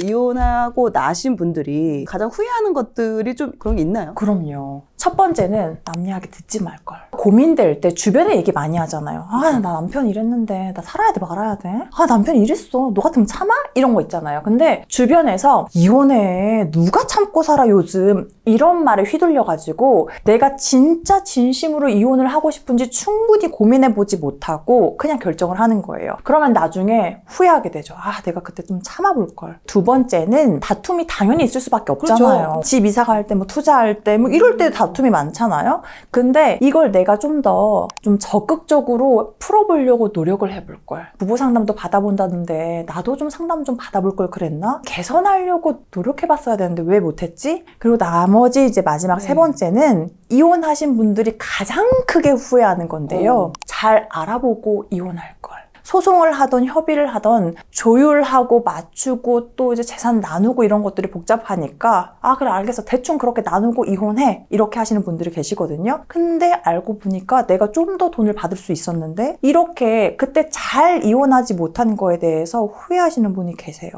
이혼하고 나신 분들이 가장 후회하는 것들이 좀 그런 게 있나요? 그럼요. 첫 번째는 남 이야기 듣지 말걸. 고민될 때 주변에 얘기 많이 하잖아요. 아, 나 남편 이랬는데 나 살아야 돼 말아야 돼? 아, 남편 이랬어. 너 같으면 참아? 이런 거 있잖아요. 근데 주변에서 이혼해. 누가 참고 살아 요즘. 이런 말에 휘둘려가지고 내가 진짜 진심으로 이혼을 하고 싶은지 충분히 고민해보지 못하고 그냥 결정을 하는 거예요. 그러면 나중에 후회하게 되죠. 아, 내가 그때 좀 참아볼걸. 두 번째는 다툼이 당연히 있을 수밖에 없잖아요. 그렇죠. 집 이사 갈 때, 뭐 투자할 때, 뭐 이럴 때 다툼이 많잖아요. 근데 이걸 내가 좀 더 적극적으로 풀어보려고 노력을 해볼걸. 부부 상담도 받아본다는데 나도 좀 상담 좀 받아볼 걸 그랬나? 개선하려고 노력해봤어야 되는데 왜 못했지? 그리고 나머지 이제 마지막 세 번째는 이혼하신 분들이 가장 크게 후회하는 건데요. 잘 알아보고 이혼할 걸. 소송을 하던 협의를 하던 조율하고 맞추고 또 이제 재산 나누고 이런 것들이 복잡하니까 아 그래 알겠어 대충 그렇게 나누고 이혼해 이렇게 하시는 분들이 계시거든요. 근데 알고 보니까 내가 좀 더 돈을 받을 수 있었는데 이렇게 그때 잘 이혼하지 못한 거에 대해서 후회하시는 분이 계세요.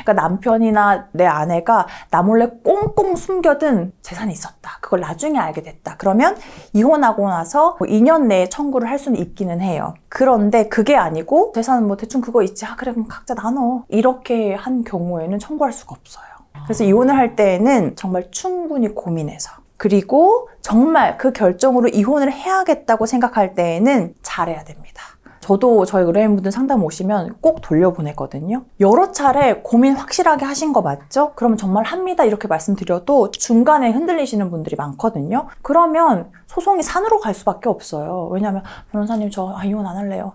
그러니까 남편이나 내 아내가 나 몰래 꽁꽁 숨겨둔 재산이 있었다. 그걸 나중에 알게 됐다. 그러면 이혼하고 나서 뭐 2년 내에 청구를 할 수는 있기는 해요. 그런데 그게 아니고 재산은 뭐 대충 그거 있지. 아 그래 그럼 각자 나눠. 이렇게 한 경우에는 청구할 수가 없어요. 그래서 이혼을 할 때에는 정말 충분히 고민해서 그리고 정말 그 결정으로 이혼을 해야겠다고 생각할 때에는 잘해야 됩니다. 저도 저희 의뢰인분들 상담 오시면 꼭 돌려보냈거든요. 여러 차례 고민 확실하게 하신 거 맞죠? 그러면 정말 합니다 이렇게 말씀드려도 중간에 흔들리시는 분들이 많거든요. 그러면 소송이 산으로 갈 수밖에 없어요. 왜냐하면 변호사님 저 이혼 안 할래요.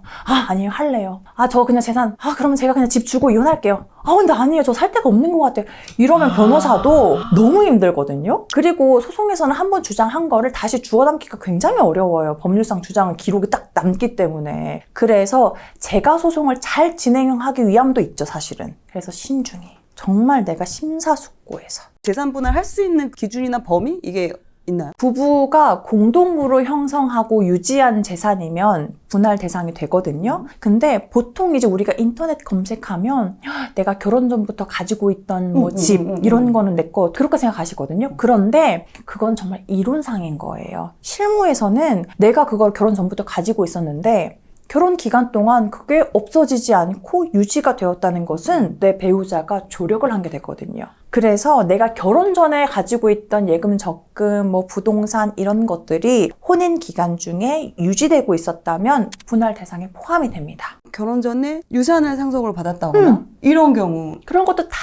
아니에요 할래요. 저 그냥 재산 그러면 제가 그냥 집 주고 이혼할게요. 근데 아니에요 저 살 데가 없는 것 같아요. 이러면 변호사도 너무 힘들거든요. 그리고 소송에서는 한번 주장한 거를 다시 주워 담기가 굉장히 어려워요. 법률상 주장은 기록이 딱 남기 때문에. 그래서 제가 소송을 잘 진행하기 위함도 있죠 사실은. 그래서 신중히 정말 내가 심사숙고해서 재산 분할할 수 있는 기준이나 범위 이게 있나요? 부부가 공동으로 형성하고 유지한 재산이면 분할 대상이 되거든요. 근데 보통 이제 우리가 인터넷 검색하면 내가 결혼 전부터 가지고 있던 뭐 집 이런 거는 내 거 그렇게 생각하시거든요. 그런데 그건 정말 이론상인 거예요. 실무에서는 내가 그걸 결혼 전부터 가지고 있었는데 결혼 기간 동안 그게 없어지지 않고 유지가 되었다는 것은 내 배우자가 조력을 한 게 되거든요. 그래서 내가 결혼 전에 가지고 있던 예금, 적금, 뭐 부동산 이런 것들이 혼인 기간 중에 유지되고 있었다면 분할 대상에 포함이 됩니다. 결혼 전에 유산을 상속을 받았다거나 이런 경우 그런 것도 다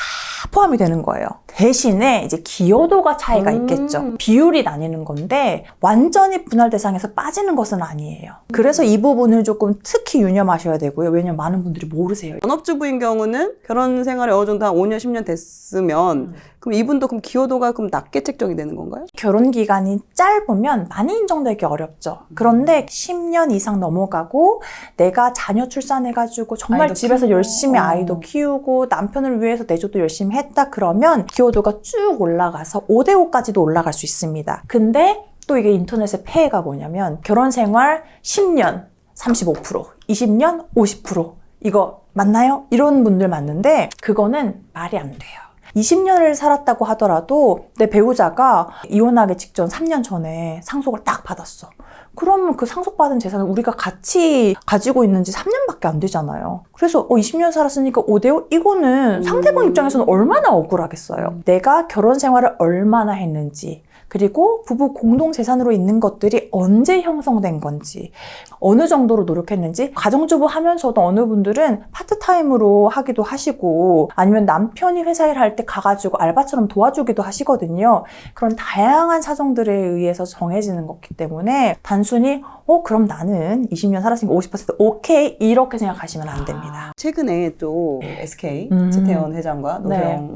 포함이 되는 거예요. 대신에 이제 기여도가 차이가 있겠죠. 비율이 나뉘는 건데 완전히 분할 대상에서 빠지는 것은 아니에요. 그래서 이 부분을 조금 특히 유념하셔야 되고요. 왜냐면 많은 분들이 모르세요. 전업주부인 경우는 결혼 생활이 어느 정도 한 5년, 10년 됐으면 그럼 이분도 그럼 기여도가 그럼 낮게 책정이 되는 건가요? 결혼 기간이 짧으면 많이 인정되기 어렵죠. 그런데 10년 이상 넘어가고 내가 자녀 출산해가지고 정말 아이도 집에서 키우고. 열심히 아이도 키우고 남편을 위해서 내조도 열심히 했다 그러면 기여도가 쭉 올라가서 5대5까지도 올라갈 수 있습니다. 근데 또 이게 인터넷의 폐해가 뭐냐면 결혼 생활 10년 35%, 20년 50% 이거 맞나요? 이런 분들 많은데 그거는 말이 안 돼요. 20년을 살았다고 하더라도 내 배우자가 이혼하기 직전 3년 전에 상속을 딱 받았어. 그러면 그 상속받은 재산을 우리가 같이 가지고 있는지 3년밖에 안 되잖아요. 그래서 20년 살았으니까 5대5? 이거는 상대방 입장에서는 얼마나 억울하겠어요. 내가 결혼 생활을 얼마나 했는지 그리고 부부 공동재산으로 있는 것들이 언제 형성된 건지 어느 정도로 노력했는지 가정주부 하면서도 어느 분들은 파트타임으로 하기도 하시고 아니면 남편이 회사 일할 때 가가지고 알바처럼 도와주기도 하시거든요. 그런 다양한 사정들에 의해서 정해지는 거기 때문에 단순히 그럼 나는 20년 살았으니까 50% 오케이 이렇게 생각하시면 안 됩니다. 최근에 또 SK 최태원 회장과 노태영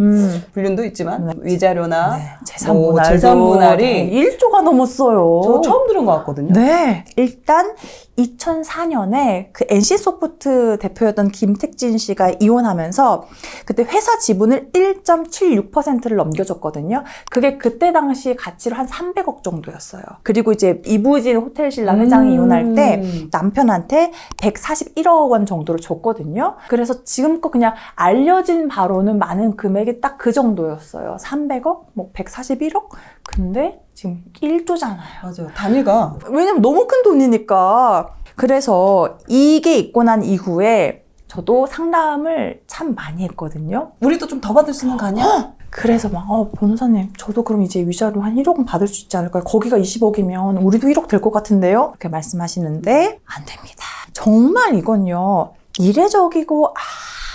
불륜도 있지만 위자료나 재산 뭐 분할도 재산 분할이 1조가 넘었어요. 저 처음 들은 것 같거든요. 네. 일단 2004년에 그 NC소프트 대표였던 김택진 씨가 이혼하면서 그때 회사 지분을 1대 8.76%를 넘겨줬거든요. 그게 그때 당시 가치로 한 300억 정도였어요. 그리고 이제 이부진 호텔신라 회장이 이혼할 때 남편한테 141억 원 정도를 줬거든요. 그래서 지금껏 그냥 알려진 바로는 많은 금액이 딱 그 정도였어요. 300억? 뭐 141억? 근데 지금 1조잖아요. 맞아요. 단위가. 왜냐면 너무 큰 돈이니까. 그래서 이게 있고 난 이후에 저도 상담을 참 많이 했거든요. 우리도 좀 더 받을 수 있는 거 아니야? 그래서 막 변호사님 저도 그럼 이제 위자료 한 1억은 받을 수 있지 않을까요? 거기가 20억이면 우리도 1억 될 것 같은데요? 이렇게 말씀하시는데 안 됩니다. 정말 이건요. 이례적이고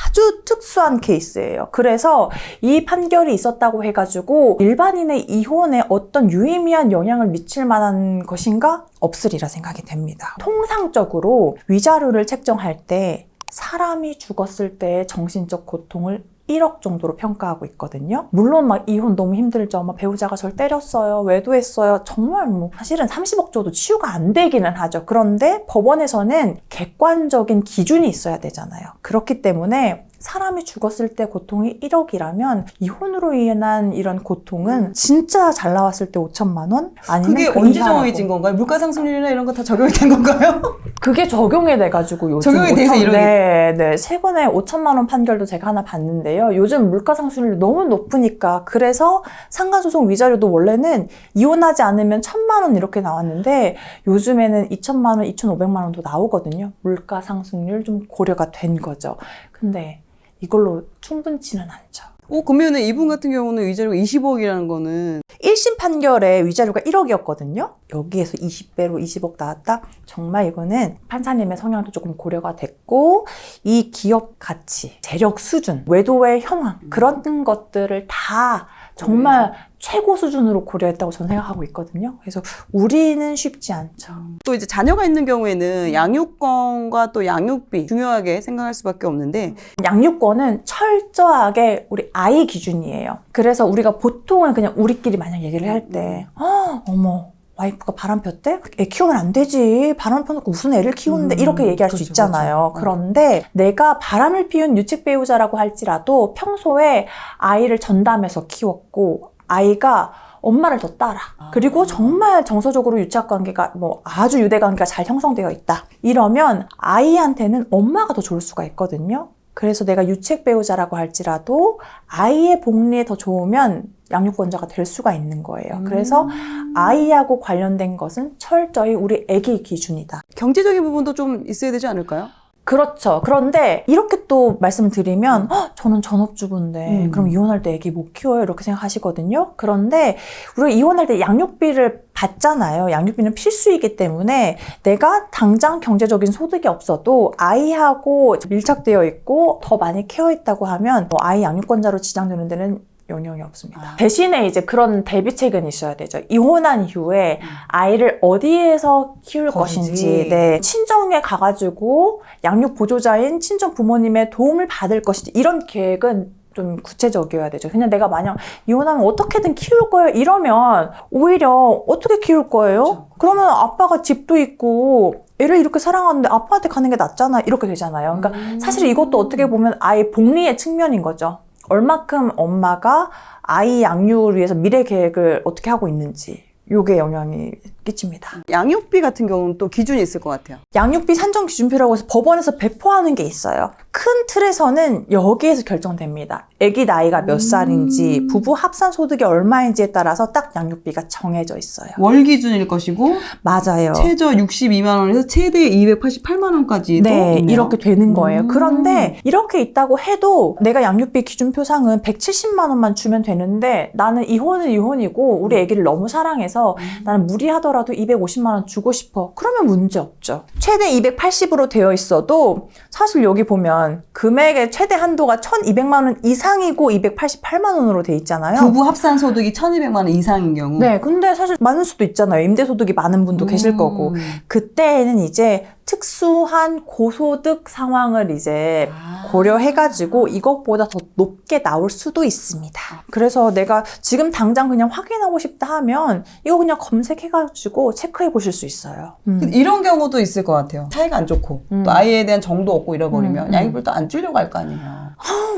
아주 특수한 케이스예요. 그래서 이 판결이 있었다고 해가지고 일반인의 이혼에 어떤 유의미한 영향을 미칠 만한 것인가? 없으리라 생각이 됩니다. 통상적으로 위자료를 책정할 때 사람이 죽었을 때의 정신적 고통을 1억 정도로 평가하고 있거든요. 물론 막 이혼 너무 힘들죠. 막 배우자가 절 때렸어요. 외도했어요. 정말 뭐 사실은 30억 줘도 치유가 안 되기는 하죠. 그런데 법원에서는 객관적인 기준이 있어야 되잖아요. 그렇기 때문에 사람이 죽었을 때 고통이 1억이라면 이혼으로 인한 이런 고통은 진짜 잘 나왔을 때 5천만 원? 아니면 그게 그 언제 이하라고. 정해진 건가요? 물가상승률이나 이런 거 다 적용이 된 건가요? 그게 적용이 돼가지고 요즘 적용이 돼서 5천, 이러니- 네. 최근에 5천만 원 판결도 제가 하나 봤는데요. 요즘 물가 상승률이 너무 높으니까 그래서 상간소송 위자료도 원래는 이혼하지 않으면 1,000만 원 이렇게 나왔는데 요즘에는 2천만 원, 2,500만 원도 나오거든요. 물가 상승률 좀 고려가 된 거죠. 근데 이걸로 충분치는 않죠. 그러면은 이분 같은 경우는 위자료가 20억이라는 거는 1심 판결에 위자료가 1억이었거든요. 여기에서 20배로 20억 나왔다? 정말 이거는 판사님의 성향도 조금 고려가 됐고 이 기업 가치, 재력 수준, 외도의 현황 그런 것들을 다 정말 최고 수준으로 고려했다고 저는 생각하고 있거든요. 그래서 우리는 쉽지 않죠. 또 이제 자녀가 있는 경우에는 양육권과 또 양육비 중요하게 생각할 수밖에 없는데 양육권은 철저하게 우리 아이 기준이에요. 그래서 우리가 보통은 그냥 우리끼리 만약 얘기를 할 때 어머 와이프가 바람 폈대? 애 키우면 안 되지. 바람 펴놓고 무슨 애를 키우는데 이렇게 얘기할 수 그렇죠, 있잖아요. 그렇죠. 그런데 내가 바람을 피운 유책 배우자라고 할지라도 평소에 아이를 전담해서 키웠고 아이가 엄마를 더 따라. 그리고 정말 정서적으로 유착 관계가 뭐 아주 유대 관계가 잘 형성되어 있다. 이러면 아이한테는 엄마가 더 좋을 수가 있거든요. 그래서 내가 유책 배우자라고 할지라도 아이의 복리에 더 좋으면 양육권자가 될 수가 있는 거예요. 그래서 아이하고 관련된 것은 철저히 우리 애기 기준이다. 경제적인 부분도 좀 있어야 되지 않을까요? 그렇죠. 그런데 이렇게 또 말씀을 드리면 저는 전업주부인데 그럼 이혼할 때 애기 못 키워요? 이렇게 생각하시거든요. 그런데 우리가 이혼할 때 양육비를 받잖아요. 양육비는 필수이기 때문에 내가 당장 경제적인 소득이 없어도 아이하고 밀착되어 있고 더 많이 케어했다고 하면 아이 양육권자로 지정되는 데는 영향이 없습니다. 대신에 이제 그런 대비책은 있어야 되죠. 이혼한 이후에 아이를 어디에서 키울 것인지, 네. 친정에 가가지고 양육 보조자인 친정 부모님의 도움을 받을 것인지 이런 계획은 좀 구체적이어야 되죠. 그냥 내가 만약 이혼하면 어떻게든 키울 거예요 이러면 오히려 어떻게 키울 거예요? 그렇죠. 그러면 아빠가 집도 있고 애를 이렇게 사랑하는데 아빠한테 가는 게 낫잖아 이렇게 되잖아요. 그러니까 사실 이것도 어떻게 보면 아이 복리의 측면인 거죠. 얼마큼 엄마가 아이 양육을 위해서 미래 계획을 어떻게 하고 있는지 요게 영향이 끼칩니다. 양육비 같은 경우는 또 기준이 있을 것 같아요. 양육비 산정 기준표라고 해서 법원에서 배포하는 게 있어요. 큰 틀에서는 여기에서 결정됩니다. 아기 나이가 몇 살인지 부부 합산 소득이 얼마인지에 따라서 딱 양육비가 정해져 있어요. 월 기준일 것이고 맞아요. 최저 62만 원에서 최대 288만 원까지도 네, 있네요. 이렇게 되는 거예요. 그런데 이렇게 있다고 해도 내가 양육비 기준표상은 170만 원만 주면 되는데 나는 이혼은 이혼이고 우리 아기를 너무 사랑해서 나는 무리하더라도 250만 원 주고 싶어. 그러면 문제 없죠. 최대 280으로 되어 있어도 사실 여기 보면 금액의 최대 한도가 1,200만 원 이상이고 288만 원으로 돼 있잖아요. 부부 합산 소득이 1,200만 원 이상인 경우. 네, 근데 사실 많을 수도 있잖아요. 임대소득이 많은 분도 계실 거고. 그때에는 이제 특수한 고소득 상황을 이제 고려해가지고 이것보다 더 높게 나올 수도 있습니다. 그래서 내가 지금 당장 그냥 확인하고 싶다 하면 이거 그냥 검색해가지고 체크해 보실 수 있어요. 이런 경우도 있을 것 같아요. 사이가 안 좋고 또 아이에 대한 정도 없고 잃어버리면 양육비를 또 안 주려고 할 거 아니에요.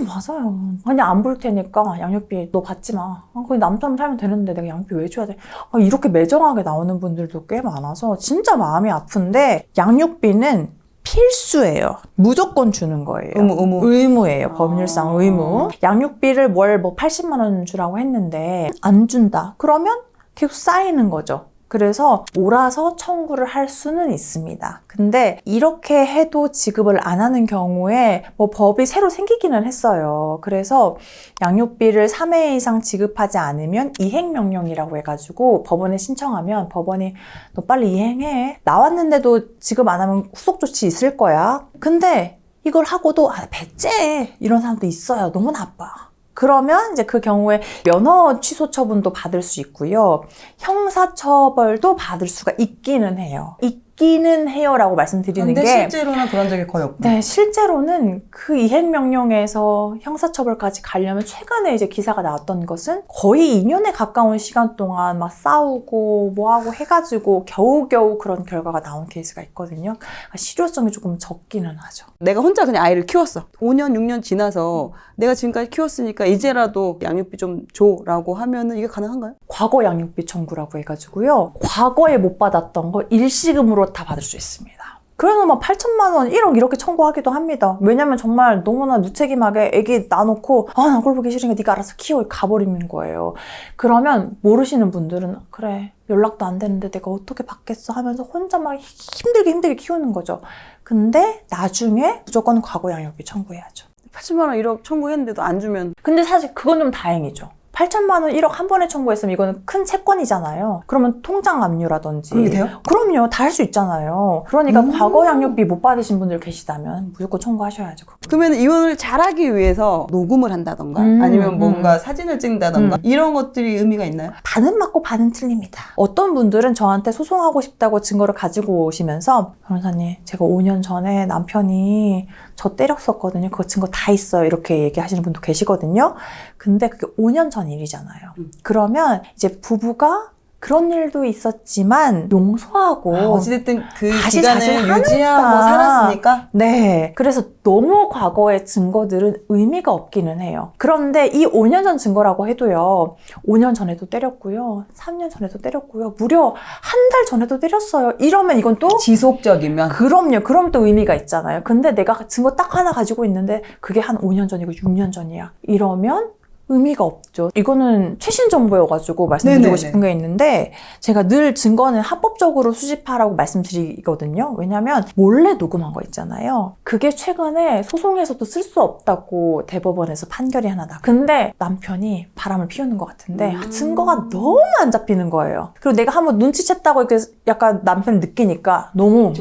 맞아요. 아니 안 볼 테니까 양육비 너 받지 마. 거기 남편 살면 되는데 내가 양육비 왜 줘야 돼? 이렇게 매정하게 나오는 분들도 꽤 많아서 진짜 마음이 아픈데 양육비는 필수예요. 무조건 주는 거예요. 의무예요. 법률상 의무. 양육비를 월 뭐 80만 원 주라고 했는데 안 준다. 그러면 계속 쌓이는 거죠. 그래서 몰아서 청구를 할 수는 있습니다. 근데 이렇게 해도 지급을 안 하는 경우에 뭐 법이 새로 생기기는 했어요. 그래서 양육비를 3회 이상 지급하지 않으면 이행명령이라고 해가지고 법원에 신청하면 법원이 너 빨리 이행해. 나왔는데도 지급 안 하면 후속 조치 있을 거야. 근데 이걸 하고도 배째 이런 사람도 있어요. 너무 나빠. 그러면 이제 그 경우에 면허 취소 처분도 받을 수 있고요. 형사처벌도 받을 수가 있기는 해요. 있기는 해요라고 말씀드리는 근데 게 실제로는 그런 적이 거의 없고. 네, 실제로는 그 이행명령에서 형사처벌까지 가려면 최근에 이제 기사가 나왔던 것은 거의 2년에 가까운 시간 동안 막 싸우고 뭐하고 해가지고 겨우겨우 그런 결과가 나온 케이스가 있거든요. 실효성이 조금 적기는 하죠. 내가 혼자 그냥 아이를 키웠어. 5년, 6년 지나서 내가 지금까지 키웠으니까 이제라도 양육비 좀 줘라고 하면은 이게 가능한가요? 과거 양육비 청구라고 해가지고요. 과거에 못 받았던 거 일시금으로 다 받을 수 있습니다. 그래서 막 8천만 원, 1억 이렇게 청구하기도 합니다. 왜냐면 정말 너무나 무책임하게 애기 놔놓고 나 그걸 보기 싫으니까 네가 알아서 키워 가버리는 거예요. 그러면 모르시는 분들은 그래 연락도 안 되는데 내가 어떻게 받겠어 하면서 혼자 막 힘들게 키우는 거죠. 근데 나중에 무조건 과거 양육비 청구해야죠. 80만 원 1억 청구했는데도 안 주면. 근데 사실 그건 좀 다행이죠. 8천만 원 1억 한 번에 청구했으면 이거는 큰 채권이잖아요. 그러면 통장 압류라든지. 그런 게 돼요? 그럼요. 다 할 수 있잖아요. 그러니까 과거 양육비 못 받으신 분들 계시다면 무조건 청구하셔야죠. 그러면 이혼을 잘하기 위해서 녹음을 한다던가 아니면 뭔가 사진을 찍는다던가 이런 것들이 의미가 있나요? 반은 맞고 반은 틀립니다. 어떤 분들은 저한테 소송하고 싶다고 증거를 가지고 오시면서 변호사님 제가 5년 전에 남편이 저 때렸었거든요. 그 증거 다 있어요. 이렇게 얘기하시는 분도 계시거든요. 근데 그게 5년 전 일이잖아요. 그러면 이제 부부가 그런 일도 있었지만 용서하고 어찌됐든 그 다시 기간을 자신을 유지하고 하니까. 살았으니까. 네. 그래서 너무 과거의 증거들은 의미가 없기는 해요. 그런데 이 5년 전 증거라고 해도요. 5년 전에도 때렸고요. 3년 전에도 때렸고요. 무려 한 달 전에도 때렸어요. 이러면 이건 또 지속적이면. 그럼요. 그럼 또 의미가 있잖아요. 근데 내가 증거 딱 하나 가지고 있는데 그게 한 5년 전이고 6년 전이야. 이러면 의미가 없죠. 이거는 최신 정보여가지고 말씀드리고 네네네. 싶은 게 있는데 제가 늘 증거는 합법적으로 수집하라고 말씀드리거든요. 왜냐하면 몰래 녹음한 거 있잖아요. 그게 최근에 소송에서도 쓸 수 없다고 대법원에서 판결이 하나 나. 근데 남편이 바람을 피우는 것 같은데 증거가 너무 안 잡히는 거예요. 그리고 내가 한번 눈치챘다고 이렇게 약간 남편이 느끼니까 너무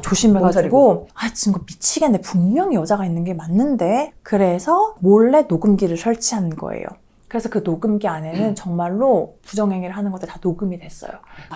조심해가지고 증거 미치겠네. 분명히 여자가 있는 게 맞는데. 그래서 몰래 녹음기를 설치한 거예요. 그래서 그 녹음기 안에는 정말로 부정행위를 하는 것들 다 녹음이 됐어요.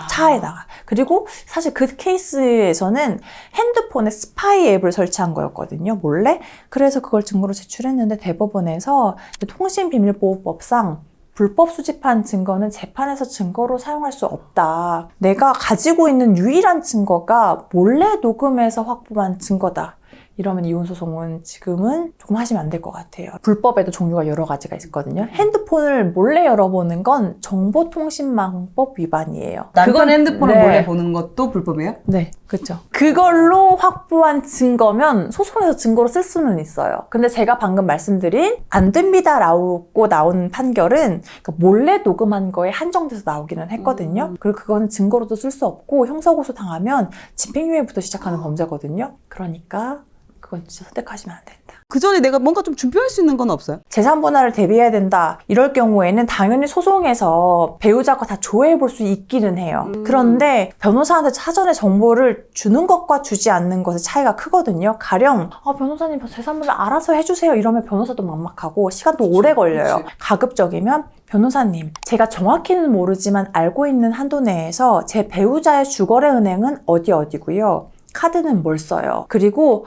차에다가. 그리고 사실 그 케이스에서는 핸드폰에 스파이 앱을 설치한 거였거든요. 몰래. 그래서 그걸 증거로 제출했는데 대법원에서 통신비밀보호법상 불법 수집한 증거는 재판에서 증거로 사용할 수 없다. 내가 가지고 있는 유일한 증거가 몰래 녹음해서 확보한 증거다. 이러면 이혼소송은 지금은 조금 하시면 안 될 것 같아요. 불법에도 종류가 여러 가지가 있거든요. 핸드폰을 몰래 열어보는 건 정보통신망법 위반이에요. 남편 핸드폰을 네. 몰래 보는 것도 불법이에요? 네, 그렇죠. 그걸로 확보한 증거면 소송에서 증거로 쓸 수는 있어요. 근데 제가 방금 말씀드린 안 됩니다라고 나온 판결은 그러니까 몰래 녹음한 거에 한정돼서 나오기는 했거든요. 그리고 그거는 증거로도 쓸 수 없고 형사고소 당하면 집행유예부터 시작하는 범죄거든요. 그러니까 그건 진짜 선택하시면 안 된다. 그 전에 내가 뭔가 좀 준비할 수 있는 건 없어요? 재산 분할을 대비해야 된다. 이럴 경우에는 당연히 소송에서 배우자가 다 조회해 볼 수 있기는 해요. 그런데 변호사한테 사전에 정보를 주는 것과 주지 않는 것의 차이가 크거든요. 가령 변호사님 재산 분할 알아서 해주세요. 이러면 변호사도 막막하고 시간도 오래 걸려요. 가급적이면 변호사님, 제가 정확히는 모르지만 알고 있는 한도 내에서 제 배우자의 주거래 은행은 어디고요. 카드는 뭘 써요? 그리고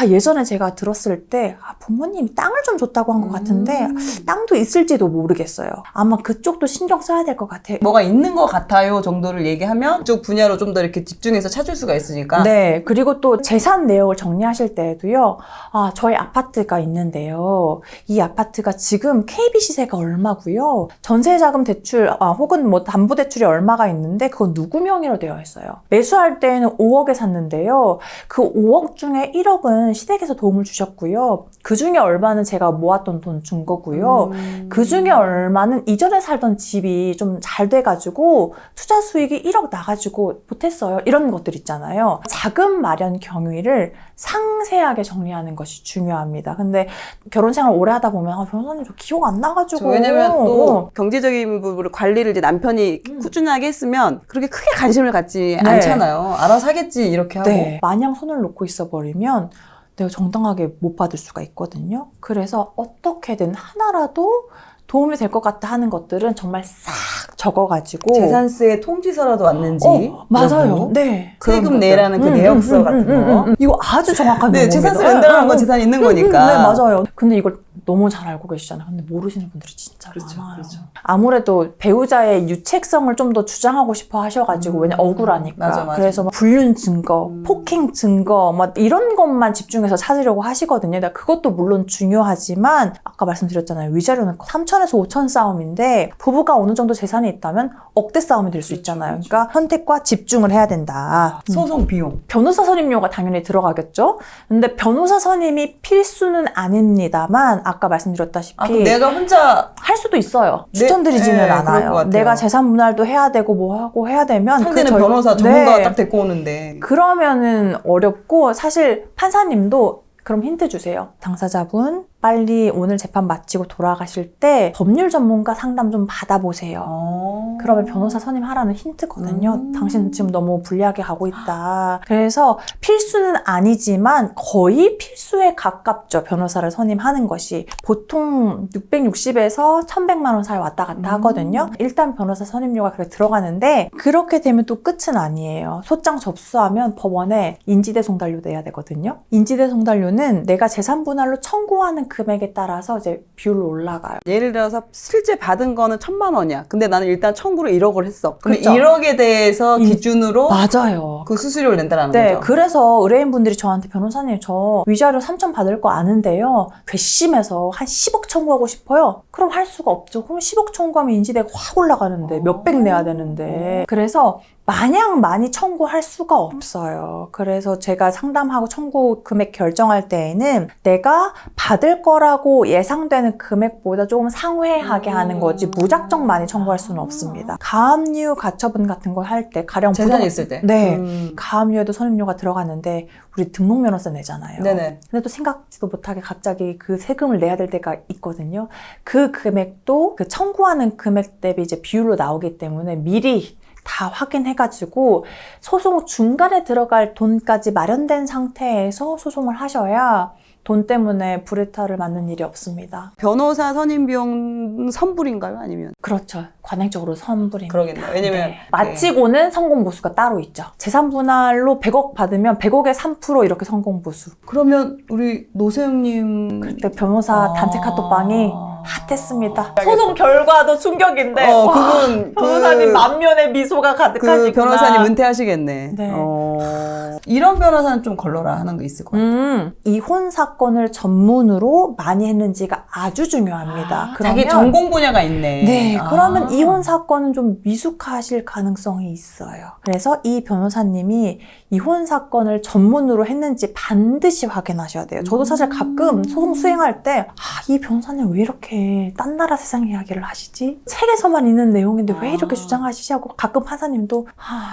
예전에 제가 들었을 때 부모님이 땅을 좀 줬다고 한 것 같은데 땅도 있을지도 모르겠어요. 아마 그쪽도 신경 써야 될 것 같아요. 뭐가 있는 것 같아요 정도를 얘기하면 그쪽 분야로 좀 더 이렇게 집중해서 찾을 수가 있으니까. 네. 그리고 또 재산 내역을 정리하실 때에도요. 저희 아파트가 있는데요. 이 아파트가 지금 KB 시세가 얼마고요. 전세자금 대출 혹은 뭐 담보대출이 얼마가 있는데 그건 누구 명의로 되어 있어요. 매수할 때에는 5억에 샀는데요. 그 5억 중에 1억은 시댁에서 도움을 주셨고요. 그 중에 얼마는 제가 모았던 돈 준 거고요. 그 중에 얼마는 이전에 살던 집이 좀 잘 돼가지고 투자 수익이 1억 나가지고 못했어요. 이런 것들 있잖아요. 자금 마련 경위를 상세하게 정리하는 것이 중요합니다. 근데 결혼 생활 오래 하다 보면 변호사님 저 기억 안 나가지고. 왜냐면 또 경제적인 부분을 관리를 이제 남편이 꾸준하게 했으면 그렇게 크게 관심을 갖지 않잖아요. 알아서 하겠지 이렇게 하고. 네. 마냥 손을 놓고 있어버리면 내가 정당하게 못 받을 수가 있거든요. 그래서 어떻게든 하나라도 도움이 될 것 같다 하는 것들은 정말 싹 적어가지고 재산세 통지서라도 왔는지. 맞아요. 네. 세금 내라는 그 내역서 같은 거. 이거 아주 정확한 네, 명목입니다. 재산세 낸다는 건 재산이 있는 거니까. 네, 맞아요. 근데 이걸 너무 잘 알고 계시잖아요. 근데 모르시는 분들이 진짜 많아요. 그렇죠. 아무래도 배우자의 유책성을 좀 더 주장하고 싶어 하셔가지고 왜냐 억울하니까. 맞아. 그래서 막 불륜 증거, 폭행 증거 막 이런 것만 집중해서 찾으려고 하시거든요. 그것도 물론 중요하지만 아까 말씀드렸잖아요. 위자료는 3천에서 5천 싸움인데 부부가 어느 정도 재산이 있다면 억대 싸움이 될 수 있잖아요. 그러니까 선택과 집중을 해야 된다. 소송 비용. 변호사 선임료가 당연히 들어가겠죠. 근데 변호사 선임이 필수는 아닙니다만 아까 말씀드렸다시피 그럼 내가 혼자 할 수도 있어요. 추천드리지는 그럴 것 않아요. 같아요. 내가 재산 분할도 해야 되고 뭐 하고 해야 되면 상대는 변호사 전문가가 딱 데리고 오는데. 그러면은 어렵고 사실 판사님도 그럼 힌트 주세요. 당사자분 빨리 오늘 재판 마치고 돌아가실 때 법률 전문가 상담 좀 받아보세요. 그러면 변호사 선임하라는 힌트거든요. 당신 지금 너무 불리하게 가고 있다. 그래서 필수는 아니지만 거의 필수에 가깝죠. 변호사를 선임하는 것이. 보통 660에서 1100만 원 사이 왔다 갔다 하거든요. 일단 변호사 선임료가 그렇게 들어가는데 그렇게 되면 또 끝은 아니에요. 소장 접수하면 법원에 인지대송달료 내야 되거든요. 인지대송달료는 내가 재산 분할로 청구하는 금액에 따라서 이제 비율로 올라가요. 예를 들어서 실제 받은 거는 1,000만 원이야. 근데 나는 일단 청구를 1억을 했어. 그럼 그렇죠. 1억에 대해서 기준으로 맞아요. 그 수수료를 낸다는 네, 거죠. 그래서 의뢰인분들이 저한테 변호사님 저 위자료 3천 받을 거 아는데요. 괘씸해서 한 10억 청구하고 싶어요. 그럼 할 수가 없죠. 그럼 10억 청구하면 인지대가 확 올라가는데 몇백 내야 되는데. 그래서 마냥 많이 청구할 수가 없어요. 그래서 제가 상담하고 청구 금액 결정할 때에는 내가 받을 거라고 예상되는 금액보다 조금 상회하게 하는 거지 무작정 많이 청구할 수는 없습니다. 가압류 가처분 같은 걸 할 때 가령 재산이 있을 때. 네. 가압류에도 선임료가 들어가는데 우리 등록 면허세 내잖아요. 네네. 근데 또 생각지도 못하게 갑자기 그 세금을 내야 될 때가 있거든요. 그 금액도 그 청구하는 금액 대비 이제 비율로 나오기 때문에 미리 다 확인해가지고 소송 중간에 들어갈 돈까지 마련된 상태에서 소송을 하셔야 돈 때문에 불이탈을 맞는 일이 없습니다. 변호사 선임 비용 선불인가요? 아니면? 그렇죠. 관행적으로 선불입니다. 그러겠네요. 왜냐면 마치고는 성공보수가 따로 있죠. 재산분할로 100억 받으면 100억에 3% 이렇게 성공보수. 그러면 우리 노세영님 그때 변호사 단체 카톡방이 핫했습니다. 소송 결과도 충격인데 그분 변호사님 만면의 미소가 가득하시구나. 그 변호사님 은퇴하시겠네. 네. 이런 변호사는 좀 걸러라 하는 거 있을 거예요. 이혼 사건을 전문으로 많이 했는지가 아주 중요합니다. 자기 전공 분야가 있네. 네, 그러면 이혼 사건은 좀 미숙하실 가능성이 있어요. 그래서 이 변호사님이 이혼 사건을 전문으로 했는지 반드시 확인하셔야 돼요. 저도 사실 가끔 소송 수행할 때 이 변호사님 왜 이렇게 딴 나라 세상 이야기를 하시지? 책에서만 있는 내용인데 왜 이렇게 주장하시지? 하고 가끔 판사님도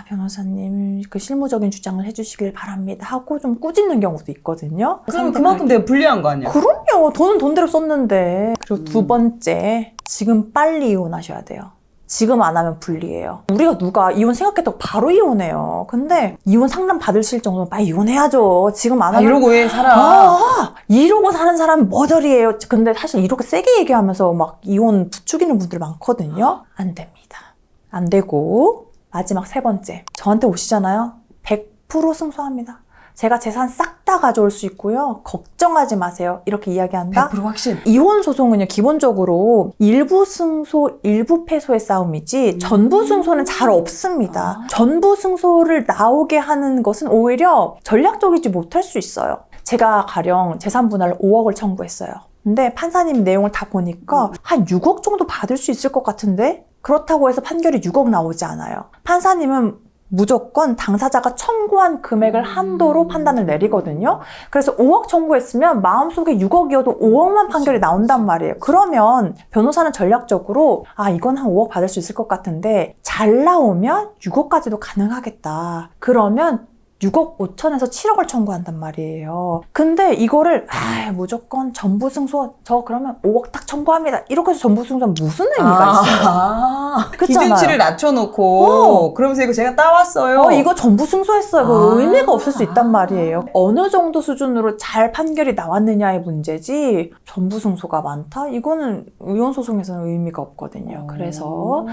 변호사님 그 실무적인 주장을 해주시길 바랍니다 하고 좀 꾸짖는 경우도 있거든요. 그럼 그만큼 내가 불리한 거 아니야? 그럼요. 돈은 돈대로 썼는데. 그리고 두 번째, 지금 빨리 이혼하셔야 돼요. 지금 안 하면 불리해요. 우리가 누가 이혼 생각했다고 바로 이혼해요. 근데 이혼 상담 받으실 정도면 빨리 이혼해야죠. 지금 안 하면 이러고 왜 살아? 이러고 사는 사람이 머저리예요. 근데 사실 이렇게 세게 얘기하면서 막 이혼 부추기는 분들 많거든요. 안 됩니다. 안 되고 마지막 세 번째, 저한테 오시잖아요. 100% 승소합니다. 제가 재산 싹 다 가져올 수 있고요. 걱정하지 마세요. 이렇게 이야기한다. 100% 확신. 이혼 소송은요, 기본적으로 일부 승소, 일부 패소의 싸움이지 전부 승소는 잘 없습니다. 전부 승소를 나오게 하는 것은 오히려 전략적이지 못할 수 있어요. 제가 가령 재산 분할을 5억을 청구했어요. 근데 판사님 내용을 다 보니까 한 6억 정도 받을 수 있을 것 같은데 그렇다고 해서 판결이 6억 나오지 않아요. 판사님은 무조건 당사자가 청구한 금액을 한도로 판단을 내리거든요. 그래서 5억 청구했으면 마음속에 6억이어도 5억만 판결이 나온단 말이에요. 그러면 변호사는 전략적으로 이건 한 5억 받을 수 있을 것 같은데 잘 나오면 6억까지도 가능하겠다. 그러면 6억 5천에서 7억을 청구한단 말이에요. 근데 이거를 무조건 전부 승소, 저 그러면 5억 딱 청구합니다. 이렇게 해서 전부 승소는 무슨 의미가 있어요? 그렇잖아요. 기준치를 낮춰놓고 그러면서 이거 제가 따왔어요. 이거 전부 승소했어요. 그 의미가 없을 수 있단 말이에요. 어느 정도 수준으로 잘 판결이 나왔느냐의 문제지 전부 승소가 많다? 이거는 의원소송에서는 의미가 없거든요. 그래서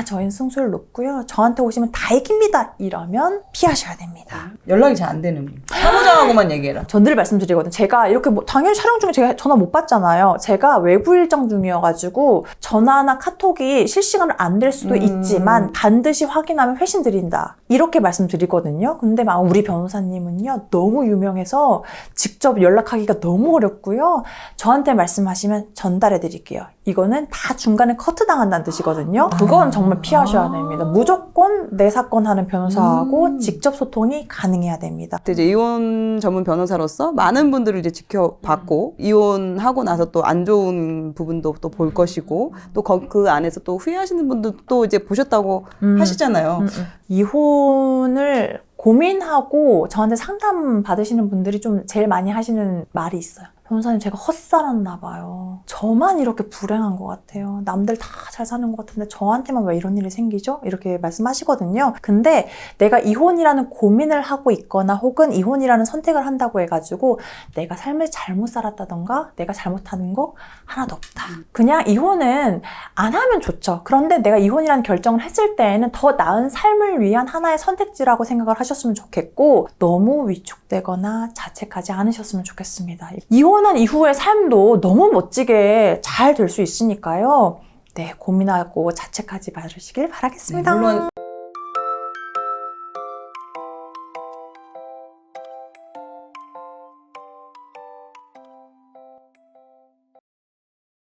저희는 승소율 높고요. 저한테 오시면 다 이깁니다. 이러면 피하셔야 됩니다. 연락이 잘 안 되는 분. 사무장하고만 얘기해라. 전 늘 말씀드리거든요. 제가 이렇게 당연히 촬영 중에 제가 전화 못 받잖아요. 제가 외부 일정 중이어가지고 전화나 카톡이 실시간으로 안 될 수도 있지만 반드시 확인하면 회신 드린다. 이렇게 말씀드리거든요. 근데 막 우리 변호사님은요. 너무 유명해서 직접 연락하기가 너무 어렵고요. 저한테 말씀하시면 전달해 드릴게요. 이거는 다 중간에 커트 당한다는 뜻이거든요. 그건 정말 피하셔야 됩니다. 무조건 내 사건 하는 변호사하고 직접 소통이 가능해야 됩니다. 이제 이혼 전문 변호사로서 많은 분들을 이제 지켜봤고 이혼하고 나서 또 안 좋은 부분도 또 볼 것이고 또 그 안에서 또 후회하시는 분도 또 이제 보셨다고 하시잖아요. 이혼을 고민하고 저한테 상담 받으시는 분들이 좀 제일 많이 하시는 말이 있어요. 변호사님, 제가 헛살았나 봐요. 저만 이렇게 불행한 것 같아요. 남들 다 잘 사는 것 같은데 저한테만 왜 이런 일이 생기죠? 이렇게 말씀하시거든요. 근데 내가 이혼이라는 고민을 하고 있거나 혹은 이혼이라는 선택을 한다고 해가지고 내가 삶을 잘못 살았다던가 내가 잘못하는 거 하나도 없다. 그냥 이혼은 안 하면 좋죠. 그런데 내가 이혼이라는 결정을 했을 때에는 더 나은 삶을 위한 하나의 선택지라고 생각을 하셨으면 좋겠고 너무 위축되거나 자책하지 않으셨으면 좋겠습니다. 이혼한 이후의 삶도 너무 멋지게 잘 될 수 있으니까요. 네, 고민하고 자책하지 마시길 바라겠습니다. 물론